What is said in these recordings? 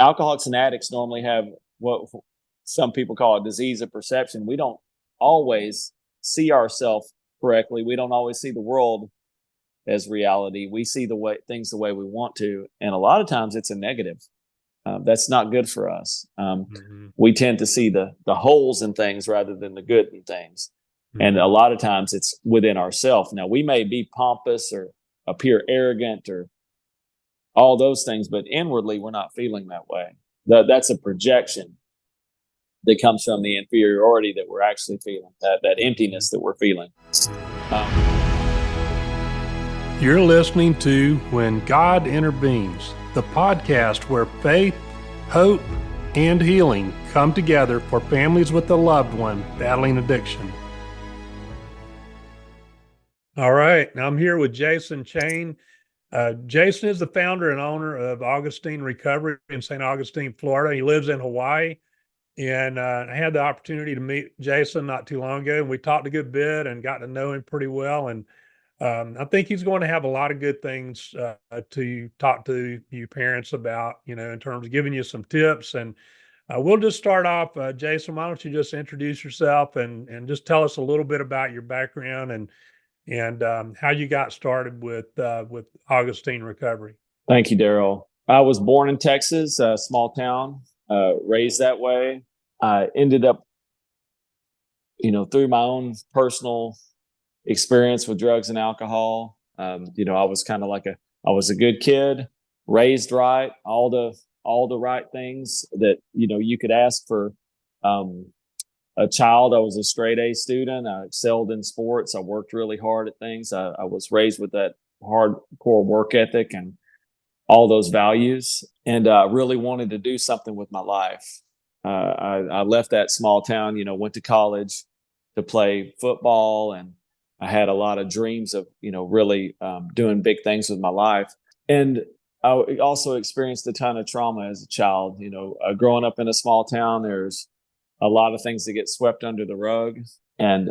alcoholics and addicts normally have what some people call a disease of perception. We don't always see ourselves correctly. We don't always see the world as reality. We see the way things the way we want to, and a lot of times it's a negative. That's not good for us. We tend to see the holes in things rather than the good in things, and a lot of times it's within ourselves. Now, we may be pompous or appear arrogant or all those things, but inwardly we're not feeling that way. That's a projection that comes from the inferiority that we're actually feeling, that emptiness that we're feeling. You're listening to When God Intervenes, the podcast where faith, hope, and healing come together for families with a loved one battling addiction. All right, now I'm here with Jason Chane. Jason is the founder and owner of Augustine Recovery in St. Augustine, Florida. He lives in Hawaii. And I had the opportunity to meet Jason not too long ago, and we talked a good bit and got to know him pretty well. And I think he's going to have a lot of good things to talk to you parents about, in terms of giving you some tips. And we'll just start off, Jason, why don't you just introduce yourself and just tell us a little bit about your background and how you got started with Augustine Recovery. Thank you, Daryl. I was born in Texas, a small town. Raised that way. I ended up, through my own personal experience with drugs and alcohol. I was kind of I was a good kid, raised right, all the right things that, you could ask for a child. I was a straight A student. I excelled in sports. I worked really hard at things. I was raised with that hardcore work ethic and all those values, and really wanted to do something with my life. I left that small town, went to college to play football, and I had a lot of dreams of, really doing big things with my life. And I also experienced a ton of trauma as a child. Growing up in a small town, there's a lot of things that get swept under the rug. And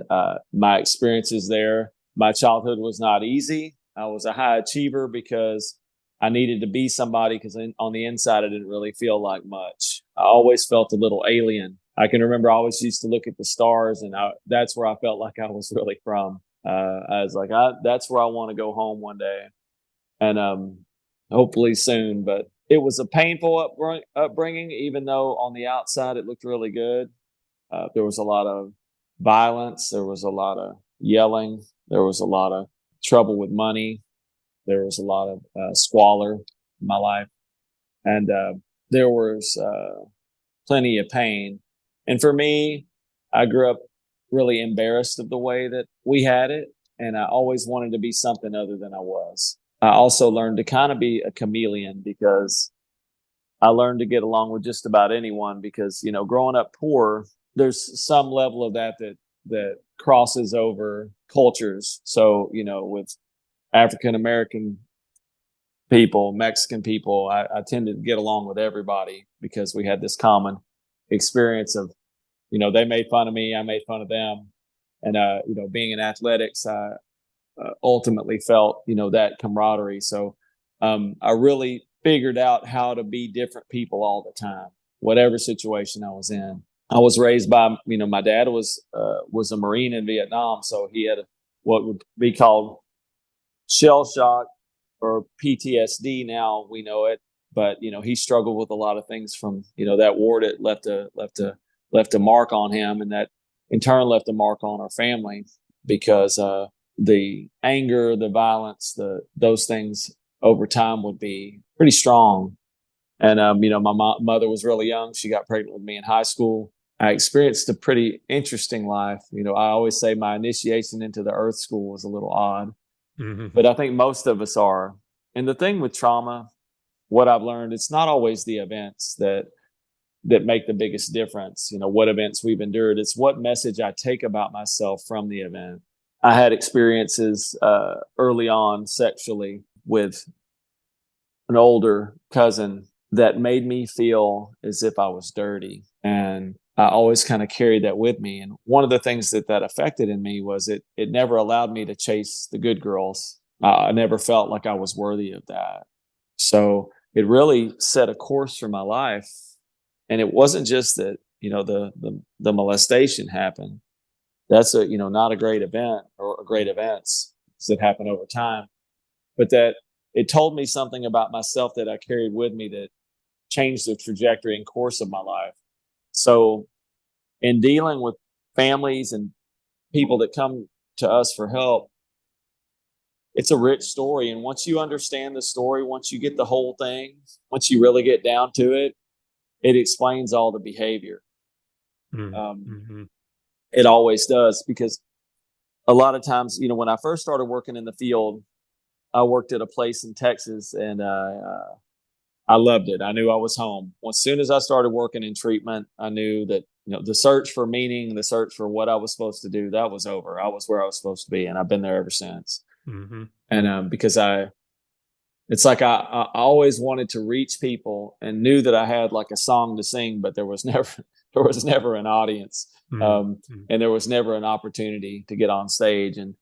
my experiences there, my childhood was not easy. I was a high achiever because I needed to be somebody, because on the inside, I didn't really feel like much. I always felt a little alien. I can remember I always used to look at the stars, and that's where I felt like I was really from. I was like, that's where I want to go home one day, and hopefully soon. But it was a painful upbringing, even though on the outside it looked really good. There was a lot of violence. There was a lot of yelling. There was a lot of trouble with money. There was a lot of squalor in my life, and there was plenty of pain. And for me, I grew up really embarrassed of the way that we had it, and I always wanted to be something other than I was. I also learned to kind of be a chameleon, because I learned to get along with just about anyone, because, growing up poor, there's some level of that crosses over cultures. So, with African-American people, Mexican people, I tended to get along with everybody, because we had this common experience of, they made fun of me, I made fun of them. And, being in athletics, I ultimately felt, that camaraderie. So I really figured out how to be different people all the time, whatever situation I was in. I was raised by, my dad was a Marine in Vietnam. So he had what would be called shell shock, or PTSD. Now we know it, but he struggled with a lot of things from that war that left a mark on him, and that in turn left a mark on our family, because the anger, the violence, those things over time would be pretty strong. And my mother was really young. She got pregnant with me in high school. I experienced a pretty interesting life. I always say my initiation into the Earth School was a little odd. But I think most of us are. And the thing with trauma, what I've learned, it's not always the events that make the biggest difference. What events we've endured. It's what message I take about myself from the event. I had experiences early on sexually with an older cousin that made me feel as if I was dirty. And I always kind of carried that with me. And one of the things that affected in me was it never allowed me to chase the good girls. I never felt like I was worthy of that. So it really set a course for my life. And it wasn't just that, the molestation happened. That's not a great event or great events that happen over time, but that it told me something about myself that I carried with me that changed the trajectory and course of my life. So in dealing with families and people that come to us for help, it's a rich story. And once you understand the story, once you get the whole thing, once you really get down to it, it explains all the behavior. Mm-hmm. It always does, because a lot of times, when I first started working in the field, I worked at a place in Texas, and I loved it. I knew I was home. As soon as I started working in treatment, I knew that the search for meaning, the search for what I was supposed to do, that was over. I was where I was supposed to be, and I've been there ever since. Mm-hmm. And because it's like I always wanted to reach people and knew that I had like a song to sing, but there was never an audience, Mm-hmm. and there was never an opportunity to get on stage, and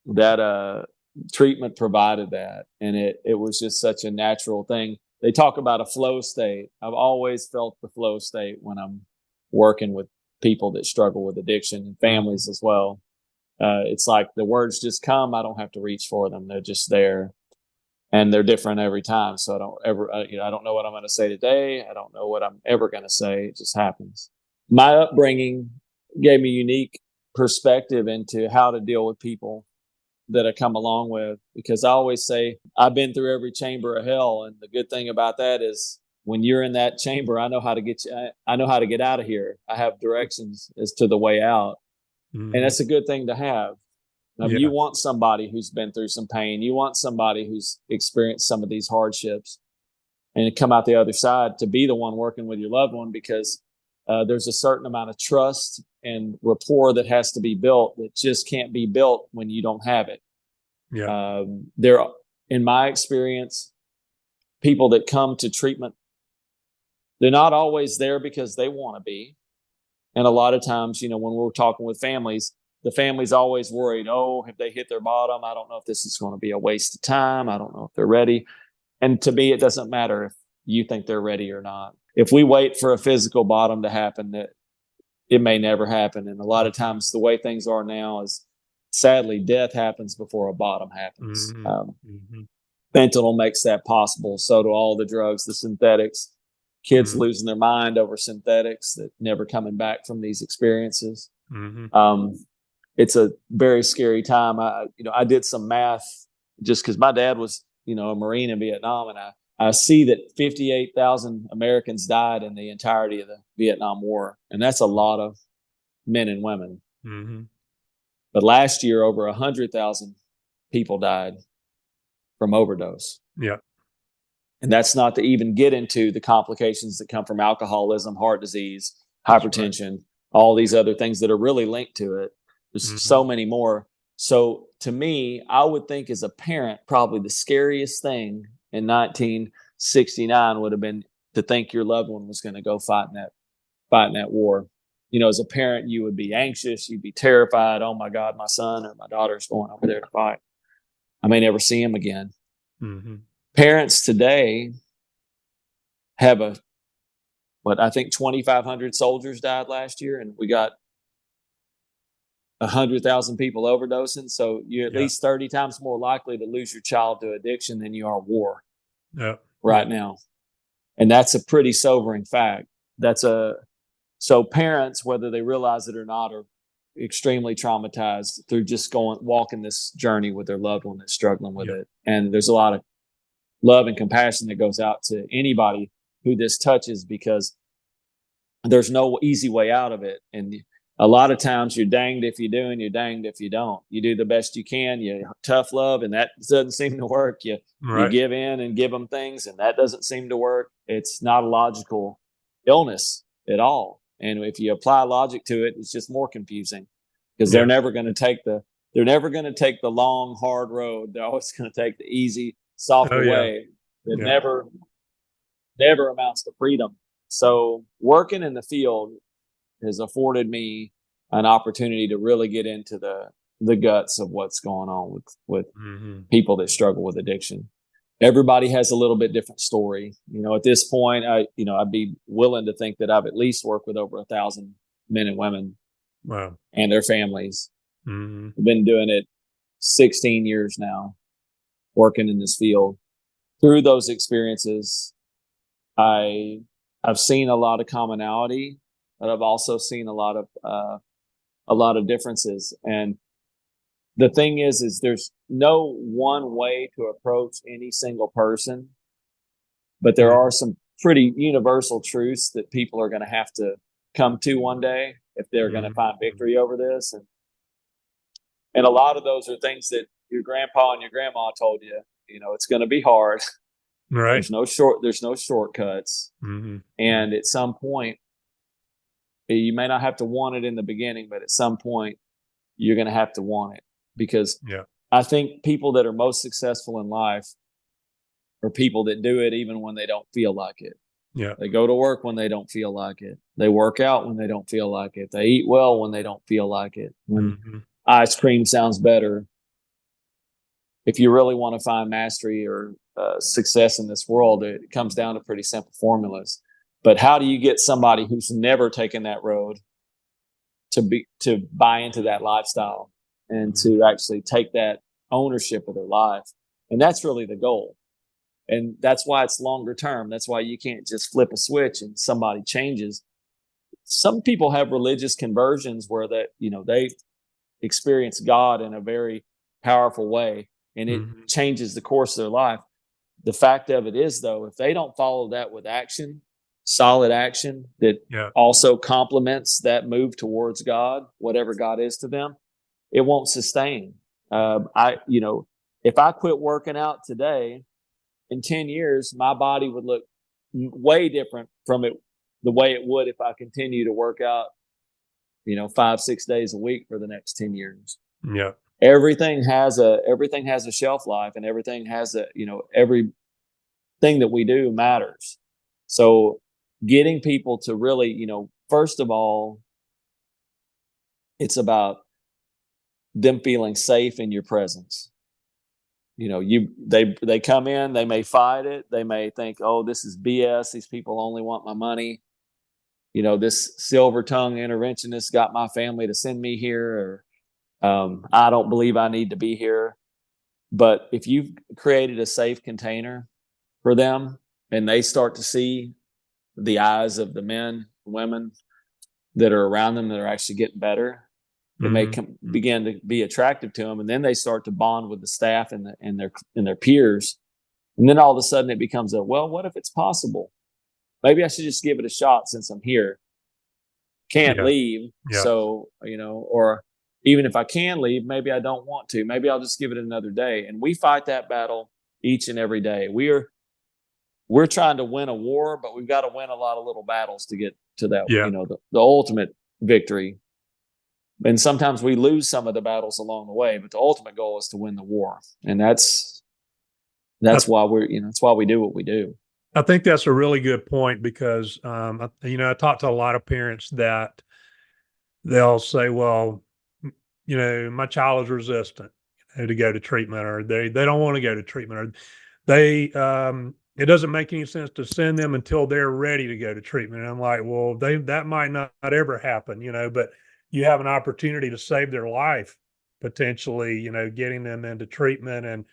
that treatment provided that, and it was just such a natural thing. They talk about a flow state. I've always felt the flow state when I'm working with people that struggle with addiction and families as well. It's like the words just come. I don't have to reach for them. They're just there, and they're different every time. So I don't know what I'm going to say today. I don't know what I'm ever going to say. It just happens. My upbringing gave me unique perspective into how to deal with people that I come along with, because I always say I've been through every chamber of hell. And the good thing about that is when you're in that chamber, I know how to get you. I know how to get out of here. I have directions as to the way out. Mm-hmm. And that's a good thing to have. Yeah. You want somebody who's been through some pain. You want somebody who's experienced some of these hardships and to come out the other side to be the one working with your loved one, because there's a certain amount of trust and rapport that has to be built that just can't be built when you don't have it. Yeah. There, in my experience, people that come to treatment, they're not always there because they want to be. And a lot of times, when we're talking with families, the family's always worried, oh, have they hit their bottom? I don't know if this is going to be a waste of time. I don't know if they're ready. And to me, it doesn't matter if you think they're ready or not. If we wait for a physical bottom to happen, that it may never happen. And a lot of times the way things are now is, sadly, death happens before a bottom happens. Fentanyl makes that possible. So do all the drugs, the synthetics. Kids losing their mind over synthetics that never coming back from these experiences. It's a very scary time. I did some math just because my dad was, a Marine in Vietnam, and I see that 58,000 Americans died in the entirety of the Vietnam War, and that's a lot of men and women. But last year, over 100,000 people died from overdose. Yeah. And that's not to even get into the complications that come from alcoholism, heart disease, hypertension, all these other things that are really linked to it. There's so many more. So to me, I would think as a parent, probably the scariest thing in 1969 would have been to think your loved one was going to go fight in that war. As a parent, you would be anxious. You'd be terrified. Oh my God, my son or my daughter's going over there to fight. I may never see him again. Parents today have I think 2,500 soldiers died last year, and we got 100,000 people overdosing. So you're at least 30 times more likely to lose your child to addiction than you are war right now. And that's a pretty sobering fact. So parents, whether they realize it or not, are extremely traumatized through just walking this journey with their loved one that's struggling with it. And there's a lot of love and compassion that goes out to anybody who this touches, because there's no easy way out of it. And a lot of times you're danged if you do and you're danged if you don't. You do the best you can, you tough love, and that doesn't seem to work. You give in and give them things, and that doesn't seem to work. It's not a logical illness at all. And if you apply logic to it, it's just more confusing, because they're never going to take the long, hard road. They're always going to take the easy, softer way that never amounts to freedom. So working in the field has afforded me an opportunity to really get into the guts of what's going on with people that struggle with addiction. everybody has a little bit different story. At this point, I'd be willing to think that I've at least worked with over 1,000 men and women. Wow. And their families. Mm-hmm. I've been doing it 16 years now, working in this field. Through those experiences, I've seen a lot of commonality, but I've also seen a lot of differences. And the thing is there's no one way to approach any single person, but there are some pretty universal truths that people are going to have to come to one day if they're going to find victory over this. And a lot of those are things that your grandpa and your grandma told you. It's going to be hard. Right. There's no shortcuts. Mm-hmm. And at some point, you may not have to want it in the beginning, but at some point, you're going to have to want it. Because I think people that are most successful in life are people that do it even when they don't feel like it. Yeah. They go to work when they don't feel like it. They work out when they don't feel like it. They eat well when they don't feel like it. When ice cream sounds better. If you really want to find mastery or success in this world, it comes down to pretty simple formulas. But how do you get somebody who's never taken that road to buy into that lifestyle and to actually take that ownership of their life? And that's really the goal. And that's why it's longer term. That's why you can't just flip a switch and somebody changes. Some people have religious conversions where they experience God in a very powerful way, and it changes the course of their life. The fact of it is, though, if they don't follow that with action, solid action that also complements that move towards God, whatever God is to them, it won't sustain. If I quit working out today, in 10 years, my body would look way different from the way it would if I continue to work out, 5-6 days a week for the next 10 years. Yeah. Everything has a shelf life, and everything has everything that we do matters. So getting people to really, first of all, it's about them feeling safe in your presence. They come in, they may fight it. They may think, oh, this is BS. These people only want my money. This silver-tongued interventionist got my family to send me here, or I don't believe I need to be here. But if you've created a safe container for them and they start to see the eyes of the men, women that are around them that are actually getting better, it may begin to be attractive to them, and then they start to bond with the staff and their peers, and then all of a sudden it becomes what if it's possible? Maybe I should just give it a shot since I'm here. Can't leave, so or even if I can leave, maybe I don't want to. Maybe I'll just give it another day. And we fight that battle each and every day. We're trying to win a war, but we've got to win a lot of little battles to get to that, the ultimate victory. And sometimes we lose some of the battles along the way, but the ultimate goal is to win the war. And that's why that's why we do what we do. I think that's a really good point because, I talk to a lot of parents that they'll say, well, my child is resistant to go to treatment, or they don't want to go to treatment, or it doesn't make any sense to send them until they're ready to go to treatment. And I'm like, well, that might not ever happen, but you have an opportunity to save their life, potentially, getting them into treatment.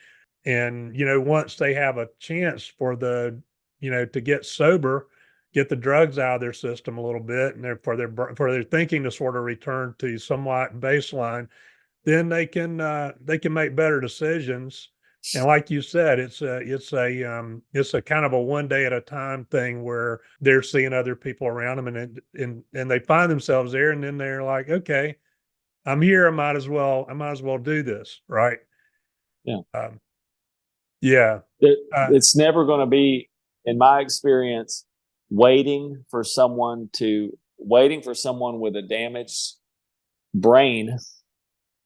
And once they have a chance for to get sober, get the drugs out of their system a little bit, and for their thinking to sort of return to somewhat baseline, then they can make better decisions. And like you said, it's a kind of a one day at a time thing where they're seeing other people around them, and they find themselves there, and then they're like, okay, I'm here. I might as well do this, right? Yeah. It's never going to be, in my experience, waiting for someone with a damaged brain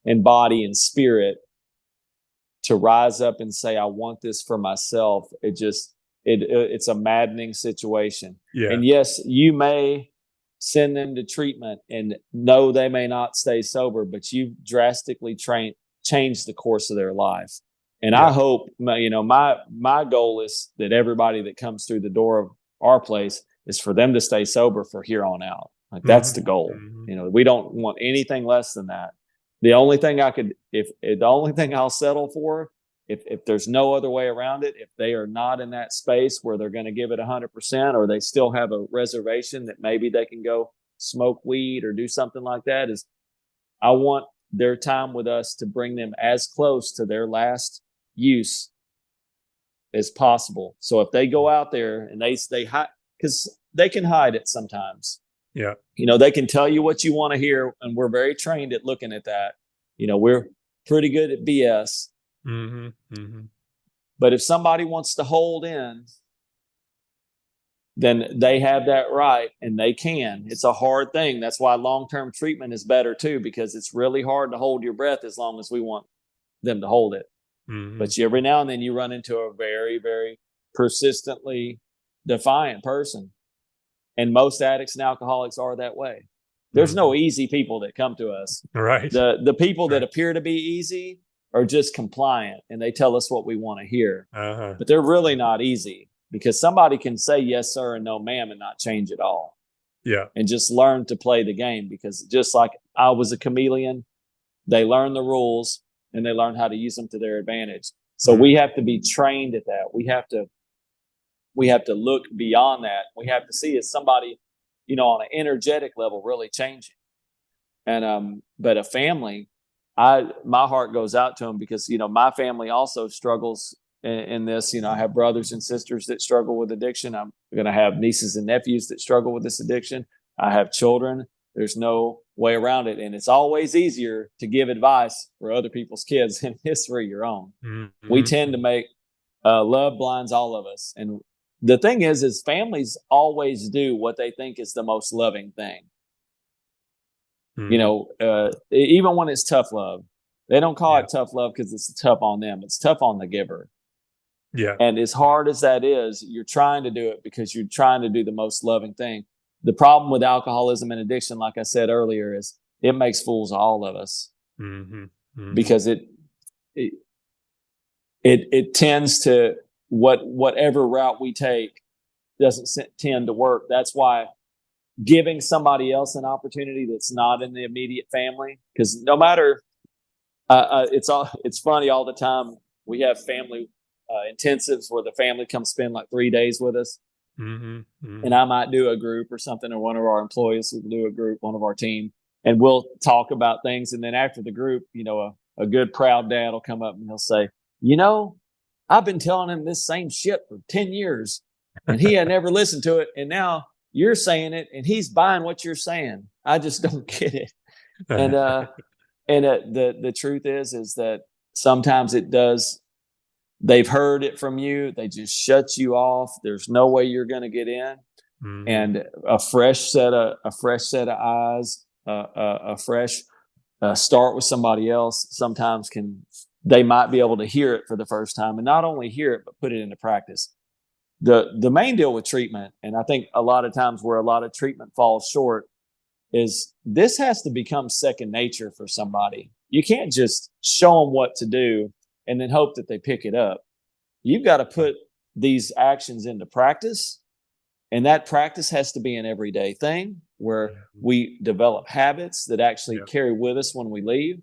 and body and spirit to rise up and say, I want this for myself. It's a maddening situation. Yeah. And yes, you may send them to treatment and no, they may not stay sober, but you've drastically changed the course of their life. And I hope, my goal is that everybody that comes through the door of our place is for them to stay sober for here on out. Like that's the goal. We don't want anything less than that. The only thing the only thing I'll settle for, if there's no other way around it, if they are not in that space where they're going to give it 100%, or they still have a reservation that maybe they can go smoke weed or do something like that, is I want their time with us to bring them as close to their last use as possible. So if they go out there and they hide, because they can hide it sometimes. Yeah. They can tell you what you want to hear, and we're very trained at looking at that. We're pretty good at BS. But if somebody wants to hold in, then they have that right, and they can. It's a hard thing. That's why long-term treatment is better too, because it's really hard to hold your breath as long as we want them to hold it. But every now and then you run into a very, very persistently defiant person. And most addicts and alcoholics are that way. There's no easy people that come to us. Right. The people that appear to be easy are just compliant, and they tell us what we want to hear. But they're really not easy, because somebody can say yes, sir, and no, ma'am, and not change at all. Yeah. And just learn to play the game, because just like I was a chameleon, they learn the rules and they learn how to use them to their advantage. So we have to be trained at that. We have to look beyond that. We have to see, is somebody, on an energetic level really changing. And but a family, my heart goes out to them, because my family also struggles in this. I have brothers and sisters that struggle with addiction. I'm going to have nieces and nephews that struggle with this addiction. I have children. There's no way around it. And it's always easier to give advice for other people's kids than it is for your own. We tend to make love blinds all of us. And the thing is families always do what they think is the most loving thing. Even when it's tough love, they don't call it tough love because it's tough on them. It's tough on the giver. Yeah. And as hard as that is, you're trying to do it because you're trying to do the most loving thing. The problem with alcoholism and addiction, like I said earlier, is it makes fools of all of us. Because it tends to, whatever route we take doesn't tend to work. That's why giving somebody else an opportunity that's not in the immediate family, because no matter, it's funny all the time. We have family intensives where the family comes spend like 3 days with us. And I might do a group or something, or one of our employees will do a group, one of our team, and we'll talk about things. And then after the group, a good proud dad will come up and he'll say, I've been telling him this same shit for 10 years and he had never listened to it. And now you're saying it and he's buying what you're saying. I just don't get it. And the truth is that sometimes it does. They've heard it from you. They just shut you off. There's no way you're going to get in. And a fresh set of eyes, a fresh start with somebody else sometimes they might be able to hear it for the first time, and not only hear it, but put it into practice. The main deal with treatment, and I think a lot of times where a lot of treatment falls short, is this has to become second nature for somebody. You can't just show them what to do and then hope that they pick it up. You've got to put these actions into practice. And that practice has to be an everyday thing where we develop habits that actually carry with us when we leave.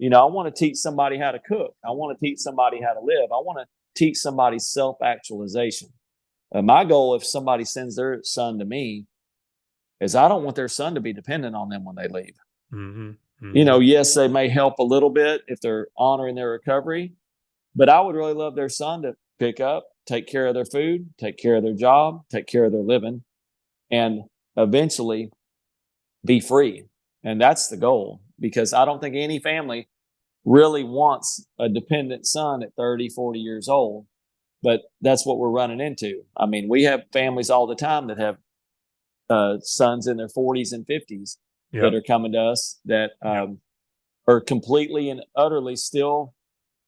I want to teach somebody how to cook. I want to teach somebody how to live. I want to teach somebody self-actualization. My goal, if somebody sends their son to me, is I don't want their son to be dependent on them when they leave. Yes, they may help a little bit if they're honoring their recovery, but I would really love their son to pick up, take care of their food, take care of their job, take care of their living, and eventually be free. And that's the goal, because I don't think any family really wants a dependent son at 30, 40 years old, but that's what we're running into. I mean, we have families all the time that have sons in their 40s and 50s that are coming to us that are completely and utterly still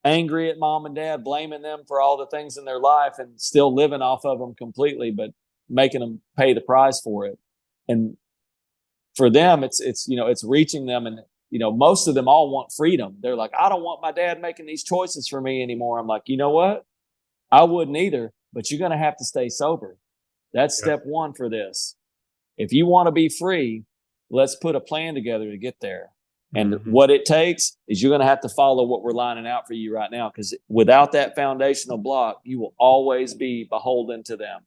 angry at mom and dad, blaming them for all the things in their life and still living off of them completely, but making them pay the price for it. And for them, it's reaching them. And, most of them all want freedom. They're like, I don't want my dad making these choices for me anymore. I'm like, you know what? I wouldn't either, but you're going to have to stay sober. That's Yep. step one for this. If you want to be free, let's put a plan together to get there. And what it takes is you're going to have to follow what we're lining out for you right now, because without that foundational block, you will always be beholden to them.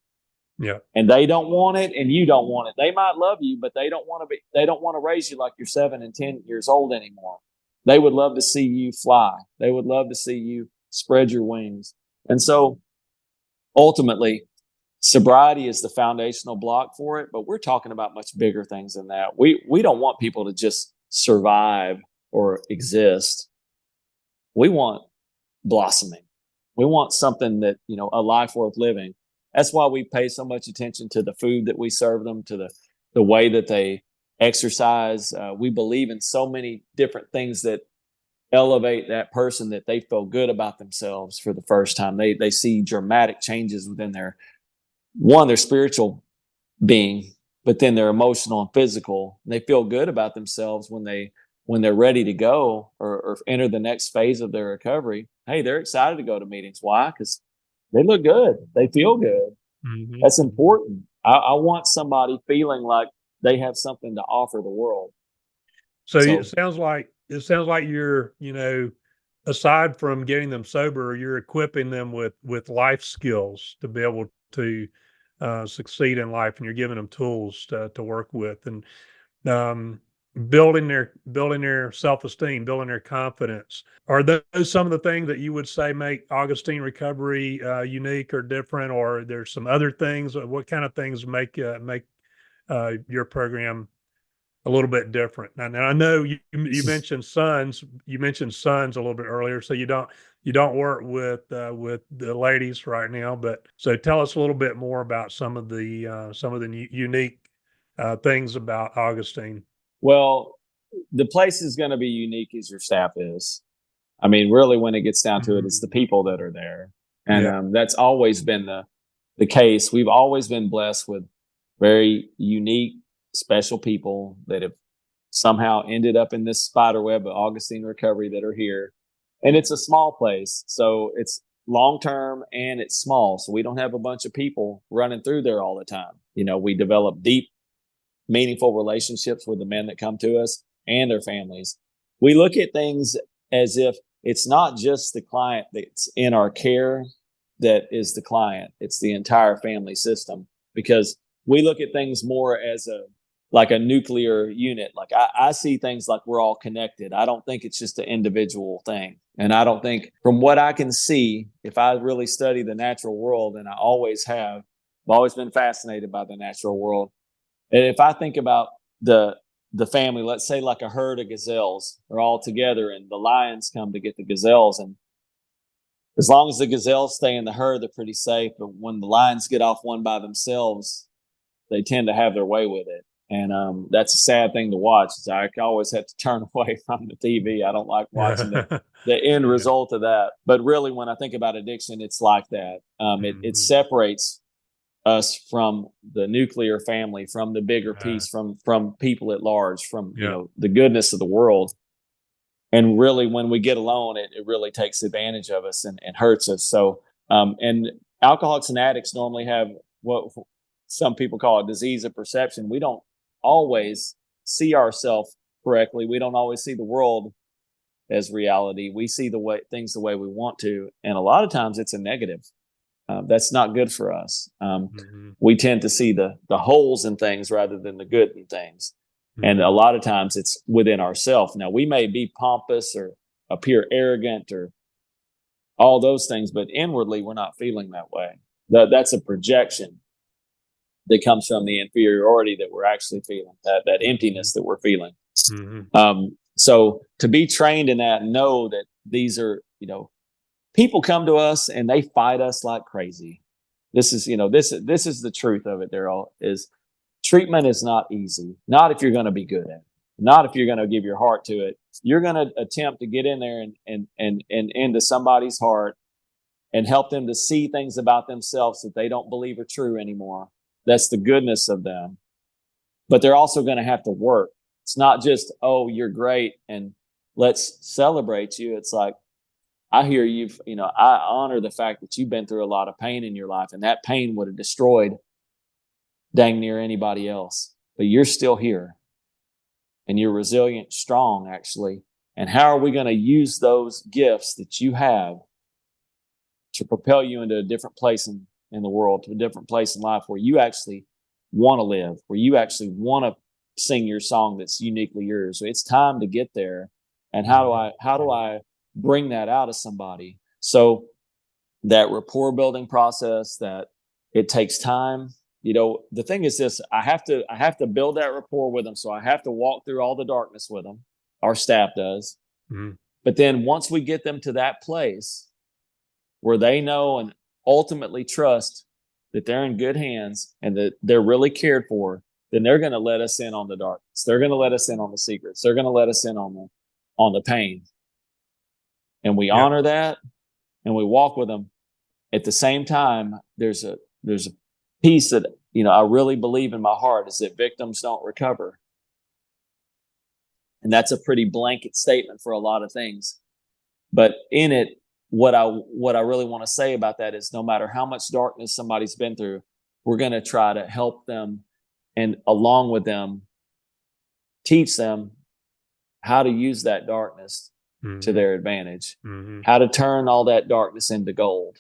Yeah. And they don't want it, and you don't want it. They might love you, but they don't want to raise you like you're 7 and 10 years old anymore. They would love to see you fly. They would love to see you spread your wings. And so ultimately, sobriety is the foundational block for it, but we're talking about much bigger things than that. We don't want people to just survive or exist. We want blossoming. We want something that, a life worth living. That's why we pay so much attention to the food that we serve them, to the way that they exercise. We believe in so many different things that elevate that person, that they feel good about themselves for the first time. They see dramatic changes within their spiritual being, but then their emotional and physical. And they feel good about themselves when they're ready to go or enter the next phase of their recovery. Hey, they're excited to go to meetings. Why? Because they look good. They feel good. Mm-hmm. That's important. I want somebody feeling like they have something to offer the world. So it sounds like you're, aside from getting them sober, you're equipping them with life skills to be able to succeed in life, and you're giving them tools to work with, and building their self-esteem, building their confidence. Are those some of the things that you would say make Augustine Recovery unique or different, or there's some other things? What kind of things make your program a little bit different? And I know you mentioned sons. You mentioned sons a little bit earlier, so you don't work with the ladies right now. But so tell us a little bit more about some of the unique things about Augustine. Well, the place is going to be unique as your staff is. I mean, really, when it gets down to it, it's the people that are there, and that's always been the case. We've always been blessed with very unique, special people that have somehow ended up in this spider web of Augustine Recovery that are here. And it's a small place, so it's long term and it's small, so we don't have a bunch of people running through there all the time. We develop deep, meaningful relationships with the men that come to us and their families. We look at things as if it's not just the client that's in our care that is the client, it's the entire family system, because we look at things more as like a nuclear unit. Like I see things like we're all connected. I don't think it's just an individual thing. And I don't think, from what I can see, if I really study the natural world, and I always have, I've always been fascinated by the natural world. And if I think about the family, let's say like a herd of gazelles are all together and the lions come to get the gazelles. And as long as the gazelles stay in the herd, they're pretty safe. But when the lions get off one by themselves, they tend to have their way with it. And that's a sad thing to watch. I always have to turn away from the TV. I don't like watching the end result of that. But really, when I think about addiction, it's like that. It separates us from the nuclear family, from the bigger piece, from people at large, from the goodness of the world. And really, when we get alone, it really takes advantage of us and hurts us. So, and alcoholics and addicts normally have what some people call a disease of perception. We don't always see ourselves correctly. We don't always see the world as reality. We see the way we want to, and a lot of times it's a negative. That's not good for us. We tend to see the holes in things rather than the good in things. And a lot of times it's within ourselves. Now, we may be pompous or appear arrogant or all those things, but inwardly we're not feeling that way. That's a projection that comes from the inferiority that we're actually feeling, that emptiness that we're feeling. So to be trained in that, and know that these are, people come to us and they fight us like crazy. This is the truth of it. Is treatment is not easy. Not if you're going to be good at it. Not if you're going to give your heart to it. You're going to attempt to get in there and into somebody's heart and help them to see things about themselves that they don't believe are true anymore. That's the goodness of them. But they're also going to have to work It's not just, oh, you're great and let's celebrate you. It's like, I hear I honor the fact that you've been through a lot of pain in your life, and that pain would have destroyed dang near anybody else. But you're still here, and you're resilient, strong, actually. And how are we going to use those gifts that you have to propel you into a different place in the world, to a different place in life where you actually want to live, where you actually want to sing your song that's uniquely yours? So it's time to get there. And how do I bring that out of somebody? So that rapport building process, that it takes time. The thing is this, I have to build that rapport with them. So I have to walk through all the darkness with them. Our staff does. Mm-hmm. But then once we get them to that place where they know and ultimately trust that they're in good hands and that they're really cared for, then they're going to let us in on the darkness. They're going to let us in on the secrets. They're going to let us in on the pain. And we honor that, and we walk with them. At the same time, there's a piece that, I really believe in my heart, is that victims don't recover. And that's a pretty blanket statement for a lot of things. But in it, what I really want to say about that is, no matter how much darkness somebody's been through, we're going to try to help them, and along with them, teach them how to use that darkness to their advantage, how to turn all that darkness into gold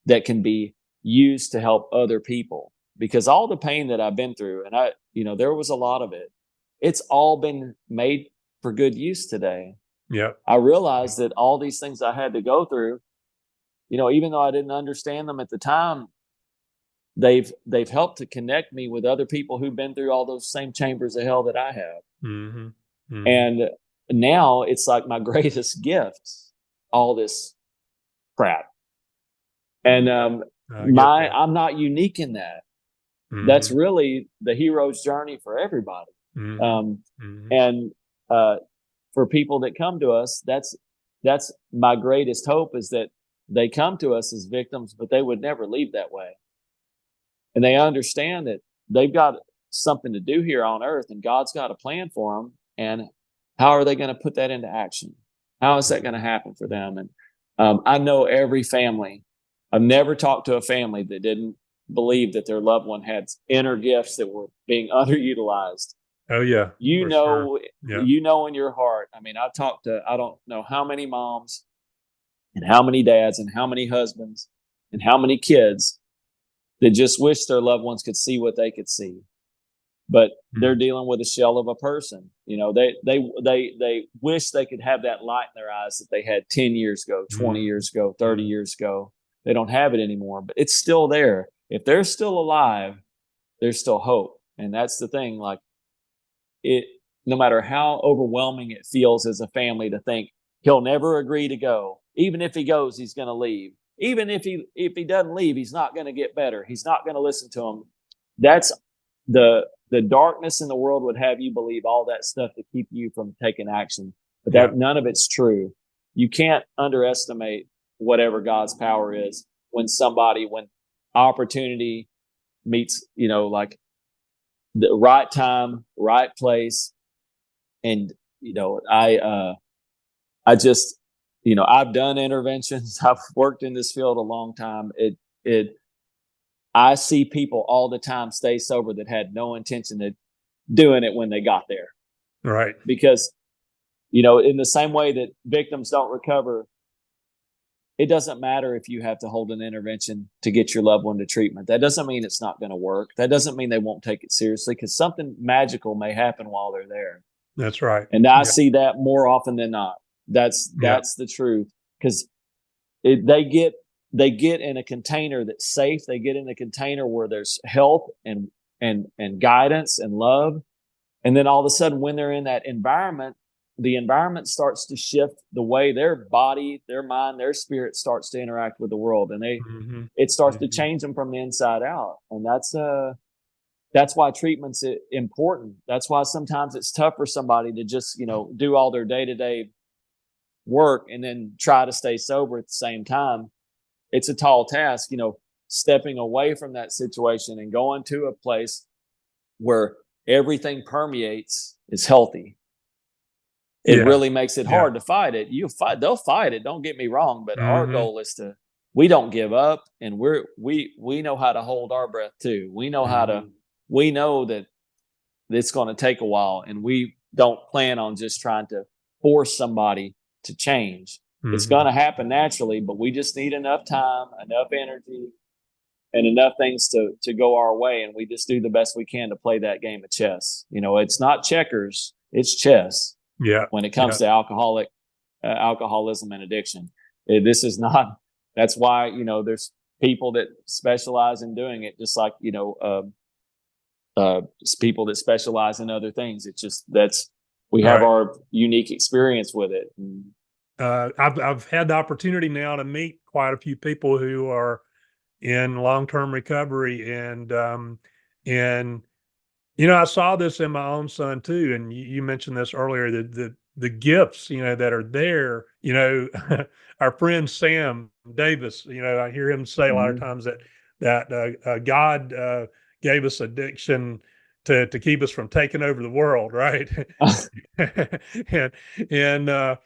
that can be used to help other people. Because all the pain that I've been through, and there was a lot of it, it's all been made for good use today. Yeah. I realized that all these things I had to go through, even though I didn't understand them at the time, they've helped to connect me with other people who've been through all those same chambers of hell that I have. Mm-hmm. Mm-hmm. And now it's like my greatest gift, all this crap. And I'm not unique in that. Mm-hmm. That's really the hero's journey for everybody. Mm-hmm. And for people that come to us, that's my greatest hope, is that they come to us as victims, but they would never leave that way. And they understand that they've got something to do here on earth, and God's got a plan for them. And how are they going to put that into action? How is that going to happen for them? And I know every family. I've never talked to a family that didn't believe that their loved one had inner gifts that were being underutilized. Oh yeah. Sure. Yeah. In your heart. I mean, I've talked to, I don't know how many moms and how many dads and how many husbands and how many kids that just wish their loved ones could see what they could see. But they're dealing with a shell of a person. They wish they could have that light in their eyes that they had 10 years ago, 20 years ago, 30 years ago. They don't have it anymore, but it's still there. If they're still alive, there's still hope. And that's the thing. Like, no matter how overwhelming it feels as a family to think he'll never agree to go, even if he goes, he's going to leave. Even if he doesn't leave, he's not going to get better. He's not going to listen to him. That's the darkness in the world would have you believe all that stuff to keep you from taking action. But none of it's true. You can't underestimate whatever God's power is when opportunity meets, like the right time, right place. And, I just, I've done interventions. I've worked in this field a long time. I see people all the time stay sober that had no intention of doing it when they got there. Right. Because, in the same way that victims don't recover, it doesn't matter if you have to hold an intervention to get your loved one to treatment. That doesn't mean it's not going to work. That doesn't mean they won't take it seriously, because something magical may happen while they're there. That's right. And I see that more often than not. That's the truth. Because they get in a container that's safe. They get in a container where there's help and guidance and love. And then all of a sudden, when they're in that environment, the environment starts to shift the way their body, their mind, their spirit starts to interact with the world. And it starts to change them from the inside out. And that's why treatment's important. That's why sometimes it's tough for somebody to just, do all their day-to-day work and then try to stay sober at the same time. It's a tall task, stepping away from that situation and going to a place where everything permeates is healthy. It Yeah. really makes it Yeah. hard to fight it. They'll fight it. Don't get me wrong, but our Mm-hmm. goal is we don't give up, and we know how to hold our breath too. We know we know that it's going to take a while, and we don't plan on just trying to force somebody to change. It's going to happen naturally, but we just need enough time, enough energy, and enough things to go our way, and we just do the best we can to play that game of chess. It's not checkers, it's chess. Yeah. When it comes to alcoholism and addiction, this is not. That's why there's people that specialize in doing it, just like people that specialize in other things. It's just we have our unique experience with it. I've had the opportunity now to meet quite a few people who are in long-term recovery, and I saw this in my own son too. And you mentioned this earlier, the gifts that are there. Our friend Sam Davis, I hear him say a lot of times that God gave us addiction to keep us from taking over the world, right? and I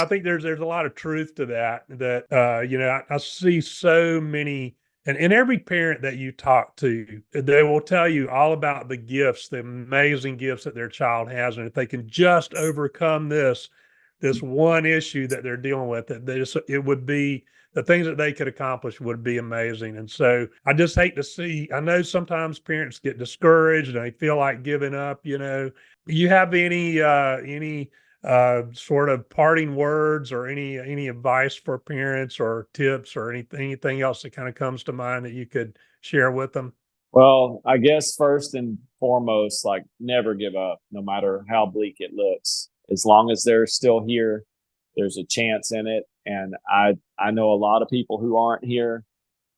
think there's a lot of truth to that. I see so many, and every parent that you talk to, they will tell you all about the gifts, the amazing gifts that their child has, and if they can just overcome this one issue that they're dealing with, it would be the things that they could accomplish would be amazing. And so I just hate to see. I know sometimes parents get discouraged and they feel like giving up. You have any sort of parting words or any advice for parents or tips or anything else that kind of comes to mind that you could share with them? Well, I guess first and foremost, like, never give up, no matter how bleak it looks. As long as they're still here, there's a chance in it. And I know a lot of people who aren't here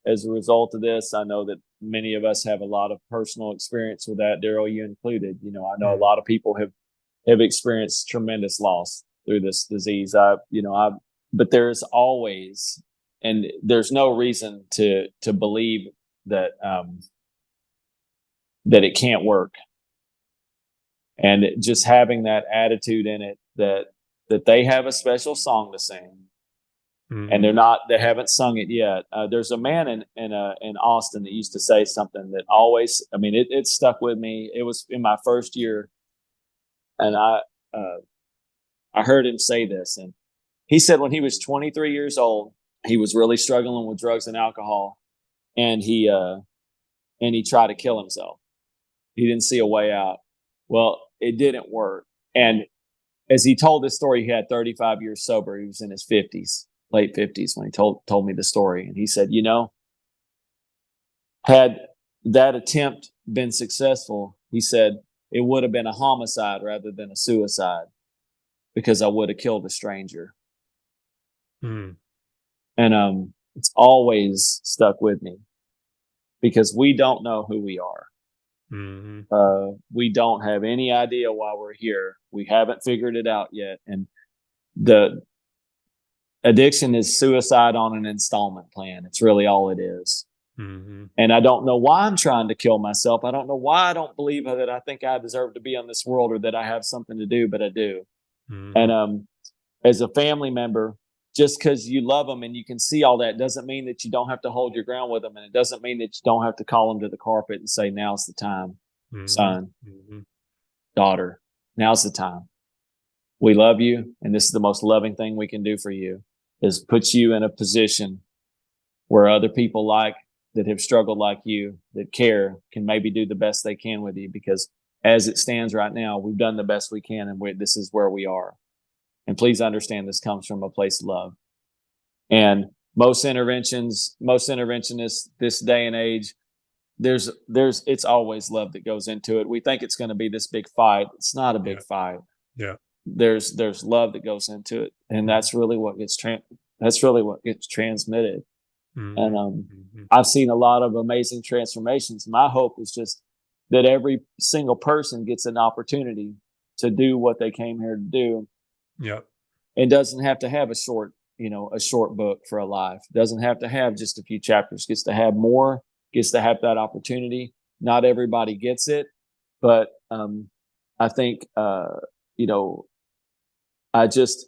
as a result of this. I know that many of us have a lot of personal experience with that, Daryl, you included. I know a lot of people have experienced tremendous loss through this disease. But there's always, and there's no reason to believe that that it can't work. And just having that attitude in it that they have a special song to sing, and they haven't sung it yet. There's a man in Austin that used to say something that always, it stuck with me. It was in my first year, and I heard him say this, and he said when he was 23 years old, he was really struggling with drugs and alcohol, and he tried to kill himself. He didn't see a way out. Well, it didn't work. And as he told this story, he had 35 years sober. He was in his 50s, late 50s, when he told me the story. And he said, had that attempt been successful, he said, it would have been a homicide rather than a suicide, because I would have killed a stranger. And it's always stuck with me, because we don't know who we are. We don't have any idea why we're here. We haven't figured it out yet. And the addiction is suicide on an installment plan. It's really all it is. And I don't know why I'm trying to kill myself. I don't know why I don't believe that I think I deserve to be on this world or that I have something to do, but I do. And as a family member, just because you love them and you can see all that doesn't mean that you don't have to hold your ground with them. And it doesn't mean that you don't have to call them to the carpet and say, now's the time, son, daughter, now's the time. We love you. And this is the most loving thing we can do for you, is put you in a position where other people that have struggled like you, that care, can maybe do the best they can with you. Because as it stands right now, we've done the best we can, and this is where we are. And please understand, this comes from a place of love. And most interventionists this day and age, it's always love that goes into it. We think it's going to be this big fight. It's not a big fight. Yeah. There's love that goes into it, and that's really what gets transmitted. And I've seen a lot of amazing transformations. My hope is just that every single person gets an opportunity to do what they came here to do. Yeah. It doesn't have to have a short book for a life. It doesn't have to have just a few chapters. Gets to have more, gets to have that opportunity. Not everybody gets it, but I think, you know, I just,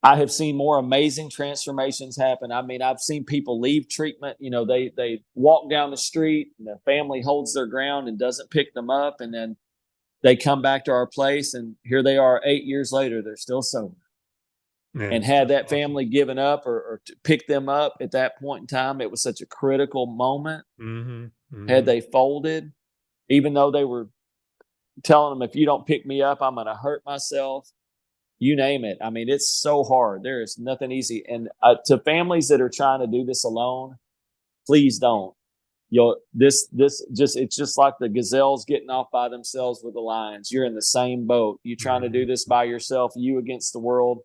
I have seen more amazing transformations happen. I mean, I've seen people leave treatment. You know, they walk down the street and the family holds their ground and doesn't pick them up, and then they come back to our place, and here they are 8 years later. They're still sober. Yeah, And had that's that awesome. family given up or picked them up at that point in time, it was such a critical moment. Mm-hmm. Had Mm-hmm. they folded, even though they were telling them, if you don't pick me up, I'm going to hurt myself, you name it. I mean, it's so hard. There is nothing easy. And to families that are trying to do this alone, please don't. It's just like the gazelles getting off by themselves with the lions. You're in the same boat. You trying to do this Mm-hmm. by yourself, you against the world,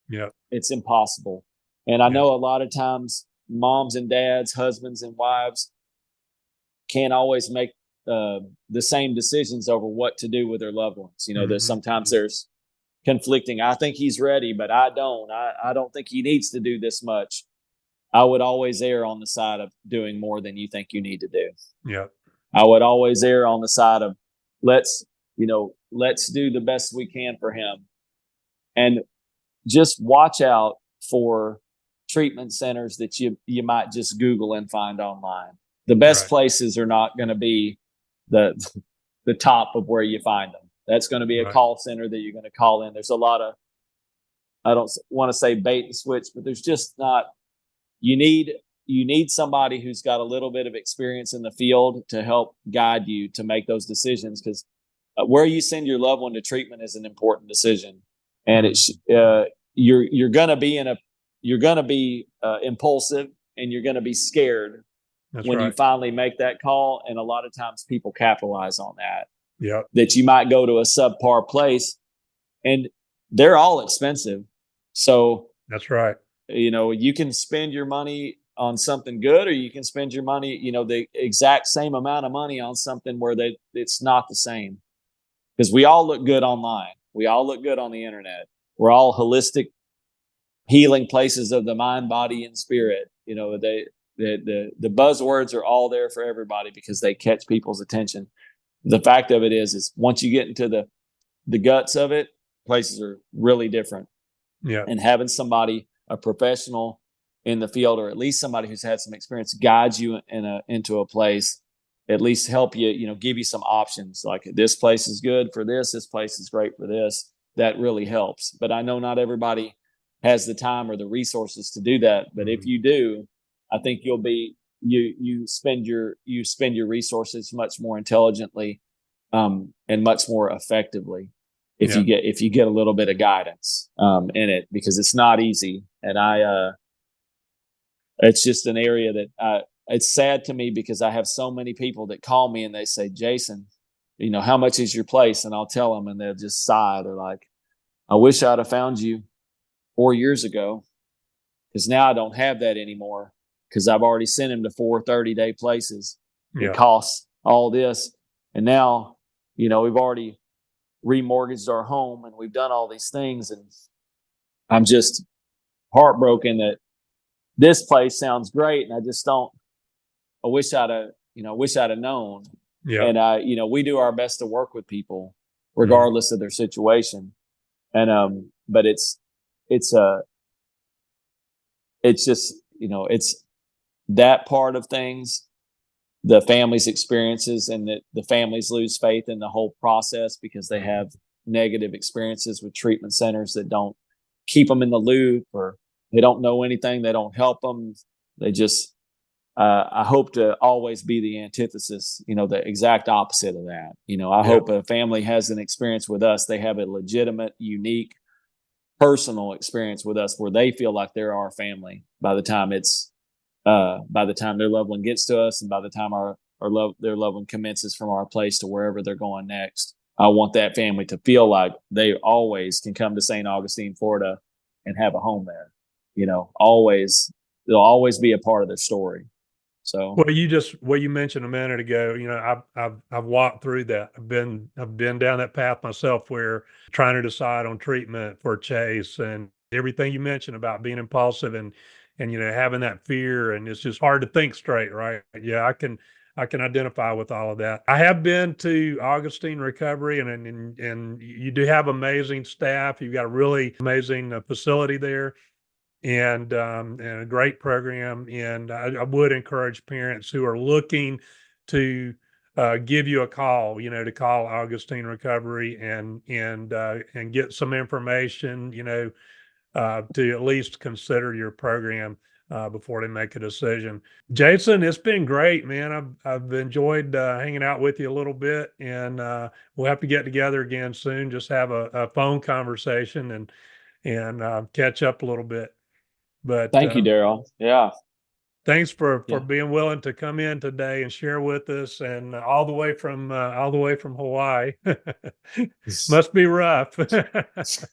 Yeah. it's impossible. And I Yeah. know a lot of times moms and dads, husbands and wives can't always make the same decisions over what to do with their loved ones. You know, there's Mm-hmm. sometimes Mm-hmm. there's conflicting. I think he's ready, but I don't. I don't think he needs to do this much. I would always err on the side of doing more than you think you need to do. Yeah. I would always err on the side of let's, let's do the best we can for him. And just watch out for treatment centers that you might just Google and find online. The best Right. places are not going to be the the top of where you find them. That's going to be a Right. call center that you're going to call in. There's a lot of, I don't want to say bait and switch, but there's just not. You need you need somebody who's got a little bit of experience in the field to help guide you to make those decisions, because where you send your loved one to treatment is an important decision, and Mm-hmm. you're gonna be impulsive, and you're gonna be scared That's when you right. finally make that call, and a lot of times people capitalize on that. Yep. That you might go to a subpar place, and they're all expensive, so That's right. you can spend your money on something good, or you can spend your money, the exact same amount of money on something where it's not the same, because we all look good online. We all look good on the internet. We're all holistic healing places of the mind, body, and spirit. The buzzwords are all there for everybody because they catch people's attention. The fact of it is once you get into the guts of it, places are really different. Yeah. And having somebody, a professional in the field, or at least somebody who's had some experience, guide you into a place, at least help you, give you some options. Like, this place is good for this place is great for this. That really helps. But I know not everybody has the time or the resources to do that. But if Mm-hmm. you do, I think you spend your resources much more intelligently, and much more effectively if Yeah. you get a little bit of guidance in it, because it's not easy. And it's just an area that it's sad to me, because I have so many people that call me and they say, Jason, how much is your place? And I'll tell them, and they'll just sigh. They're like, I wish I'd have found you 4 years ago, because now I don't have that anymore, because I've already sent him to 4 30-day places that Yeah. costs all this. And now, we've already remortgaged our home, and we've done all these things. And I'm just heartbroken that this place sounds great. And I just don't, I wish I'd have known. Yeah. And we do our best to work with people Mm-hmm. regardless of their situation. And, but it's it's just, it's that part of things, the family's experiences, and that the families lose faith in the whole process because they Mm-hmm. have negative experiences with treatment centers that don't keep them in the loop, or they don't know anything. They don't help them. They just, I hope to always be the antithesis, the exact opposite of that. I Yeah. hope a family has an experience with us, they have a legitimate, unique, personal experience with us where they feel like they're our family by the time their loved one gets to us, and by the time their loved one commences from our place to wherever they're going next. I want that family to feel like they always can come to St. Augustine, Florida, and have a home there. Always, they'll always be a part of their story. So, Well, you mentioned a minute ago, I've walked through that. I've been down that path myself, where trying to decide on treatment for Chase, and everything you mentioned about being impulsive and having that fear, and it's just hard to think straight, right? Yeah, I can identify with all of that. I have been to Augustine Recovery, and you do have amazing staff. You've got a really amazing facility there, and a great program. And I would encourage parents who are looking to give you a call, to call Augustine Recovery and get some information, to at least consider your program before they make a decision. Jason, it's been great, man. I've enjoyed hanging out with you a little bit, and we'll have to get together again soon. Just have a phone conversation and catch up a little bit. But Thank you, Daryl. Yeah. thanks for Yeah. being willing to come in today and share with us, and all the way from Hawaii. Must be rough. That's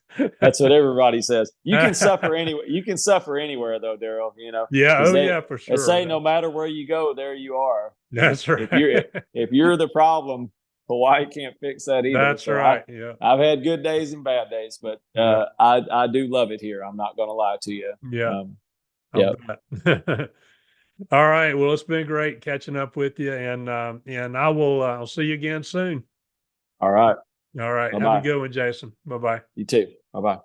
what everybody says. You can suffer anywhere. You can suffer anywhere, though, Daryl. Yeah. 'cause Oh, yeah, for They sure. say no matter where you go, there you are. That's right. If you're the problem, Hawaii can't fix that either. That's So right. Yeah. I've had good days and bad days, but Yeah. I do love it here. I'm not going to lie to you. Yeah. Yeah. All right. Well, it's been great catching up with you, and I'll see you again soon. All right. All right. Bye-bye. Have a good one, Jason. Bye-bye. You too. Bye-bye.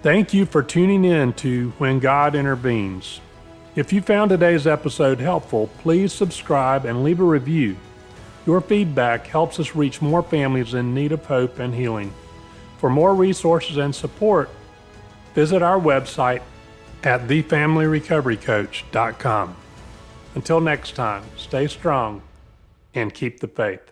Thank you for tuning in to When God Intervenes. If you found today's episode helpful, please subscribe and leave a review. Your feedback helps us reach more families in need of hope and healing. For more resources and support, visit our website at thefamilyrecoverycoach.com. Until next time, stay strong and keep the faith.